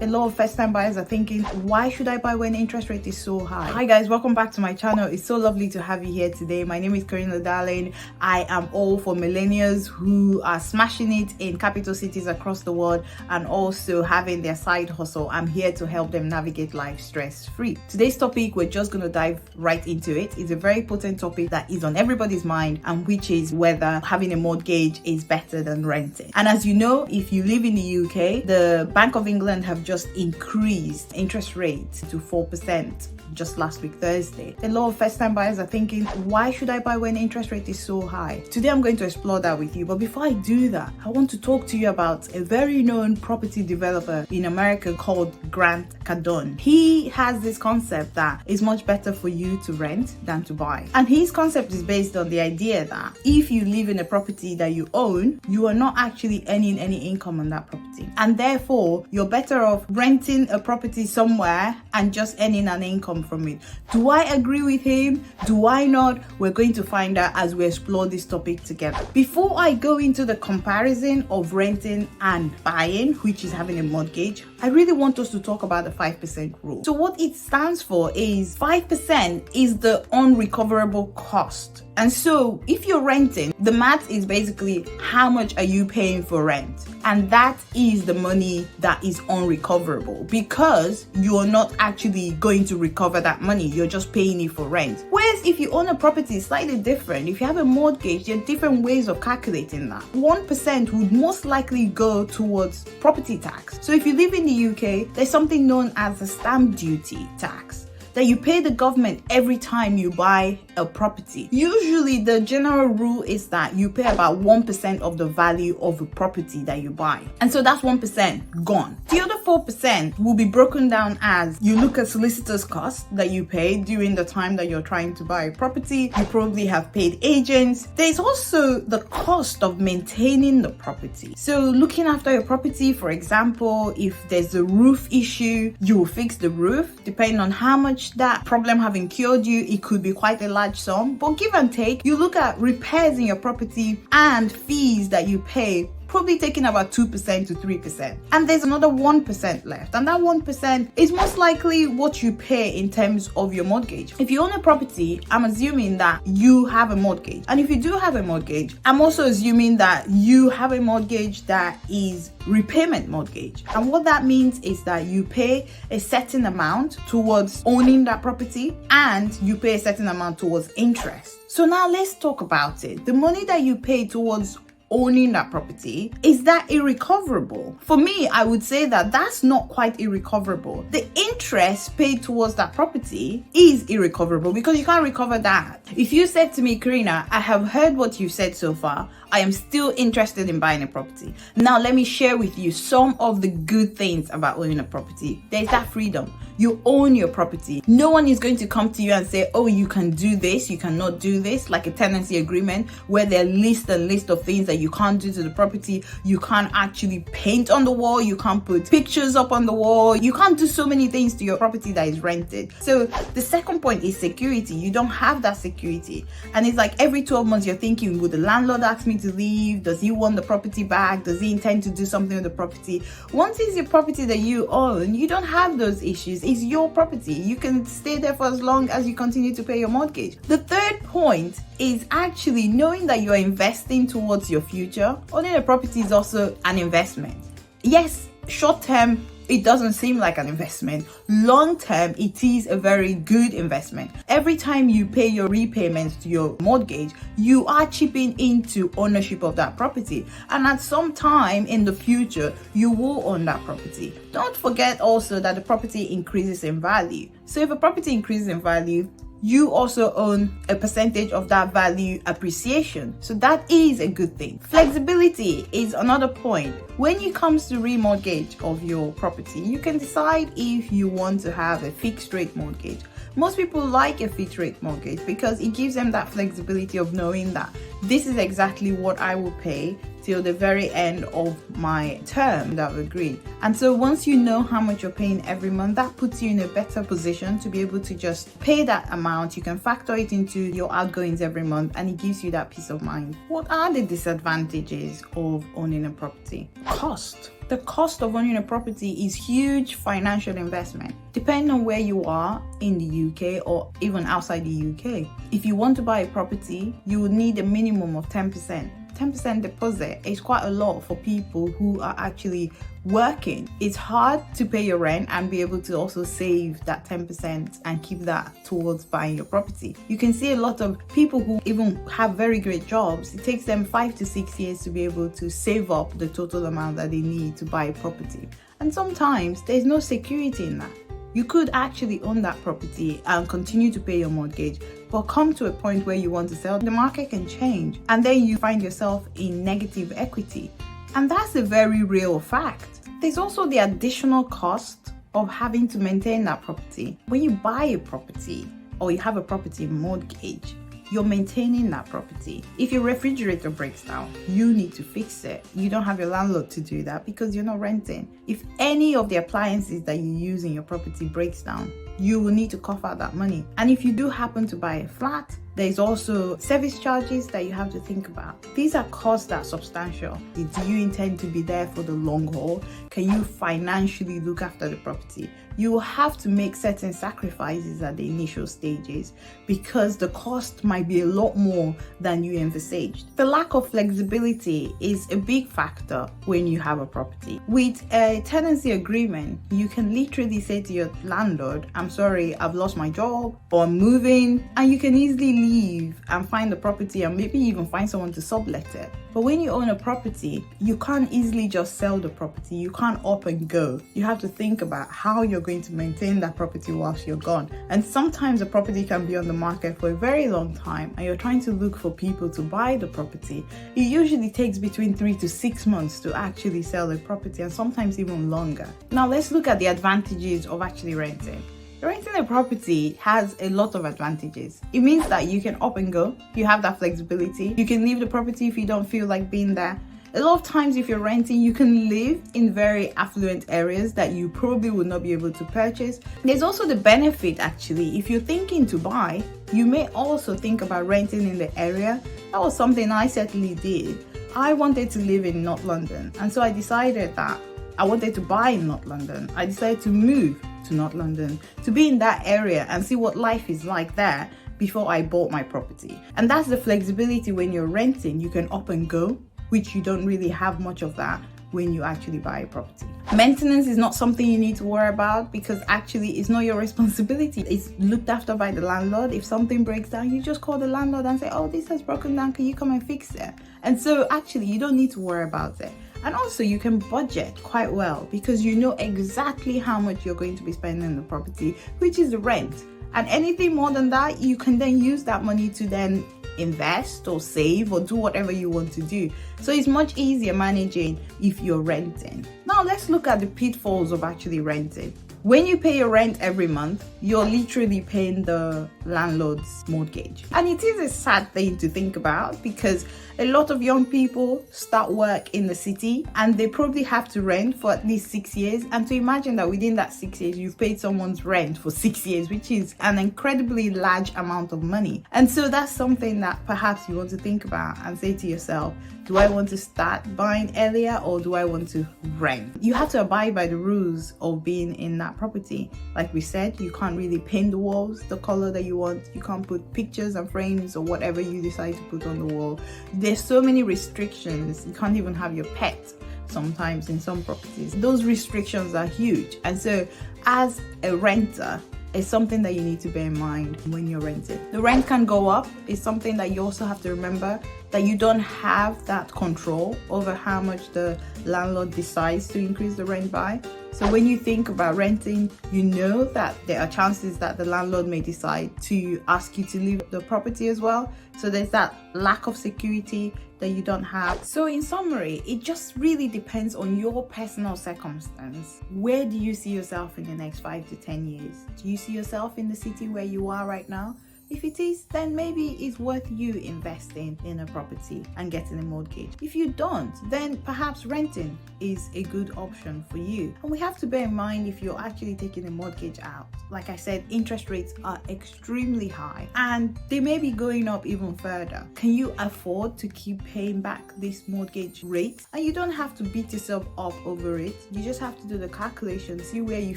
A lot of first-time buyers are thinking, why should I buy when interest rate is so high? Hi guys, welcome back to my channel. It's so lovely to have you here today. My name is Carina, darling. I am all for millennials who are smashing it in capital cities across the world and also having their side hustle. I'm here to help them navigate life stress-free. Today's topic, we're just going to dive right into it. It's a very potent topic that is on everybody's mind, and which is whether having a mortgage is better than renting. And as you know, if you live in the UK, the Bank of England have just increased interest rates to 4% just last week, Thursday. A lot of first-time buyers are thinking, why should I buy when interest rate is so high? Today, I'm going to explore that with you. But before I do that, I want to talk to you about a very known property developer in America called Cardone. He has this concept that it's much better for you to rent than to buy. And his concept is based on the idea that if you live in a property that you own, you are not actually earning any income on that property. And therefore, you're better off renting a property somewhere and just earning an income from it. Do I agree with him? Do I not? We're going to find out as we explore this topic together. Before I go into the comparison of renting and buying, which is having a mortgage, I really want us to talk about the 5% rule. So what it stands for is 5% is the unrecoverable cost. And so if you're renting, the math is basically how much are you paying for rent? And that is the money that is unrecoverable, because you're not actually going to recover that money. You're just paying it for rent. Whereas if you own a property, it's slightly different. If you have a mortgage, there are different ways of calculating that. 1% would most likely go towards property tax. So if you live in the UK, there's something known as a stamp duty tax that you pay the government every time you buy a property. Usually the general rule is that you pay about 1% of the value of a property that you buy. And so that's 1% gone. The other 4% will be broken down as you look at solicitor's costs that you pay during the time that you're trying to buy a property. You probably have paid agents. There's also the cost of maintaining the property. So looking after your property, for example, if there's a roof issue, you will fix the roof. Depending on how much that problem have incurred you, it could be quite a large sum, but give and take, you look at repairs in your property and fees that you pay, probably taking about 2% to 3%. And there's another 1% left. And that 1% is most likely what you pay in terms of your mortgage. If you own a property, I'm assuming that you have a mortgage. And if you do have a mortgage, I'm also assuming that you have a mortgage that is repayment mortgage. And what that means is that you pay a certain amount towards owning that property, and you pay a certain amount towards interest. So now let's talk about it. The money that you pay towards owning that property, is that irrecoverable? For me, I would say that that's not quite irrecoverable. The interest paid towards that property is irrecoverable, because you can't recover that. If you said to me, Carina, I have heard what you've said so far, I am still interested in buying a property. Now let me share with you some of the good things about owning a property. There's that freedom. You own your property. No one is going to come to you and say, oh, you can do this, you cannot do this, like a tenancy agreement where there are list of things that you can't do to the property. You can't actually paint on the wall, you can't put pictures up on the wall, you can't do so many things to your property that is rented. So the second point is security. You don't have that security. And it's like every 12 months you're thinking, would the landlord ask me to leave? Does he want the property back? Does he intend to do something with the property? Once it's your property that you own, you don't have those issues. It's your property. You can stay there for as long as you continue to pay your mortgage. The third point is actually knowing that you're investing towards your future. Owning a property is also an investment. Yes, short term, it doesn't seem like an investment. Long term, it is a very good investment. Every time you pay your repayments to your mortgage, you are chipping into ownership of that property. And at some time in the future, you will own that property. Don't forget also that the property increases in value. So if a property increases in value, you also own a percentage of that value appreciation. So that is a good thing. Flexibility is another point. When it comes to remortgage of your property, you can decide if you want to have a fixed rate mortgage. Most people like a fixed rate mortgage because it gives them that flexibility of knowing that this is exactly what I will pay till the very end of my term that I've agreed. And so once you know how much you're paying every month, that puts you in a better position to be able to just pay that amount. You can factor it into your outgoings every month, and it gives you that peace of mind. What are the disadvantages of owning a property? Cost. The cost of owning a property is huge financial investment, depending on where you are in the UK or even outside the UK. If you want to buy a property, you will need a minimum of 10%. 10% deposit is quite a lot for people who are actually working. It's hard to pay your rent and be able to also save that 10% and keep that towards buying your property. You can see a lot of people who even have very great jobs. It takes them 5 to 6 years to be able to save up the total amount that they need to buy a property. And sometimes there's no security in that. You could actually own that property and continue to pay your mortgage, but come to a point where you want to sell, the market can change, and then you find yourself in negative equity. And that's a very real fact. There's also the additional cost of having to maintain that property. When you buy a property or you have a property mortgage, you're maintaining that property. If your refrigerator breaks down, you need to fix it. You don't have your landlord to do that because you're not renting. If any of the appliances that you use in your property breaks down, you will need to cough out that money. And if you do happen to buy a flat, there's also service charges that you have to think about. These are costs that are substantial. Do you intend to be there for the long haul? Can you financially look after the property? You will have to make certain sacrifices at the initial stages because the cost might be a lot more than you envisaged. The lack of flexibility is a big factor when you have a property. With a tenancy agreement, you can literally say to your landlord, I'm sorry, I've lost my job or I'm moving, and you can easily leave and find the property and maybe even find someone to sublet it. But when you own a property, you can't easily just sell the property. You can't up and go. You have to think about how you're going to maintain that property whilst you're gone. And sometimes a property can be on the market for a very long time and you're trying to look for people to buy the property. It usually takes between 3 to 6 months to actually sell a property, and sometimes even longer. Now let's look at the advantages of actually renting. Renting a property has a lot of advantages. It means that you can up and go. You have that flexibility. You can leave the property if you don't feel like being there. A lot of times if you're renting, you can live in very affluent areas that you probably would not be able to purchase. There's also the benefit actually. If you're thinking to buy, you may also think about renting in the area. That was something I certainly did. I wanted to live in North London, and so I decided that I wanted to buy in North London. I decided to move to North London to be in that area and see what life is like there before I bought my property. And that's the flexibility when you're renting. You can up and go, which you don't really have much of that when you actually buy a property. Maintenance is not something you need to worry about because actually it's not your responsibility. It's looked after by the landlord. If something breaks down, you just call the landlord and say, oh, this has broken down, can you come and fix it? And so actually you don't need to worry about it. And also you can budget quite well because you know exactly how much you're going to be spending on the property, which is the rent. And anything more than that, you can then use that money to then invest or save or do whatever you want to do. So it's much easier managing if you're renting. Now let's look at the pitfalls of actually renting. When you pay your rent every month, you're literally paying the landlord's mortgage. And it is a sad thing to think about because a lot of young people start work in the city and they probably have to rent for at least 6 years. And to imagine that within that 6 years, you've paid someone's rent for 6 years, which is an incredibly large amount of money. And so that's something that perhaps you want to think about and say to yourself, do I want to start buying earlier or do I want to rent? You have to abide by the rules of being in that property. Like we said, you can't really paint the walls the color that you want. You can't put pictures and frames or whatever you decide to put on the wall. There's so many restrictions. You can't even have your pet sometimes in some properties. Those restrictions are huge. And so as a renter, it's something that you need to bear in mind when you're renting. The rent can go up. It's something that you also have to remember that you don't have that control over how much the landlord decides to increase the rent by. So when you think about renting, you know that there are chances that the landlord may decide to ask you to leave the property as well. So there's that lack of security that you don't have. So in summary, it just really depends on your personal circumstance. Where do you see yourself in the next 5 to 10 years? Do you see yourself in the city where you are right now? If it is, then maybe it's worth you investing in a property and getting a mortgage. If you don't, then perhaps renting is a good option for you. And we have to bear in mind, if you're actually taking a mortgage out, like I said, interest rates are extremely high and they may be going up even further. Can you afford to keep paying back this mortgage rate? And you don't have to beat yourself up over it. You just have to do the calculation, see where you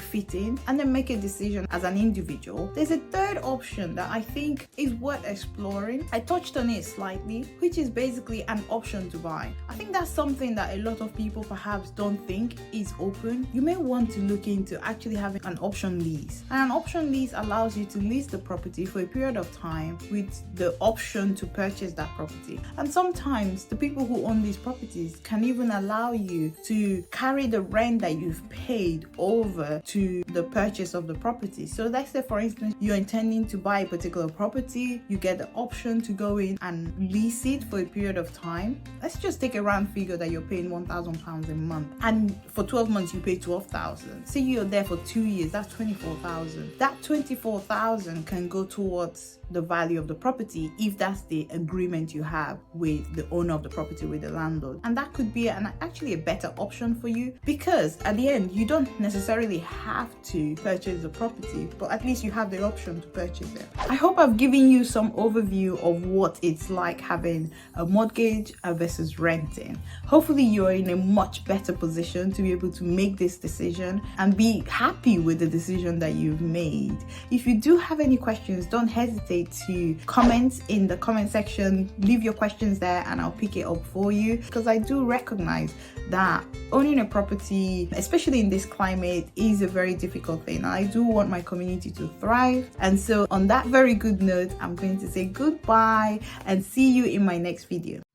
fit in, and then make a decision as an individual. There's a third option that I think is worth exploring. I touched on it slightly, which is basically an option to buy. I think that's something that a lot of people perhaps don't think is open. You may want to look into actually having an option lease. And an option lease allows you to lease the property for a period of time with the option to purchase that property. And sometimes the people who own these properties can even allow you to carry the rent that you've paid over to the purchase of the property. So let's say, for instance, you're intending to buy a particular property, you get the option to go in and lease it for a period of time. Let's just take a round figure that you're paying £1,000 a month, and for 12 months you pay 12,000. Say you're there for 2 years, that's 24,000. That 24,000 can go towards the value of the property if that's the agreement you have with the owner of the property, with the landlord. And that could be actually a better option for you, because at the end you don't necessarily have to purchase the property, but at least you have the option to purchase it. I hope I've given you some overview of what it's like having a mortgage versus renting. Hopefully you're in a much better position to be able to make this decision and be happy with the decision that you've made. If you do have any questions, don't hesitate to comment in the comment section. Leave your questions there and I'll pick it up for you, because I do recognize that owning a property, especially in this climate, is a very difficult thing. I do want my community to thrive. And so on that very good note, I'm going to say goodbye and see you in my next video.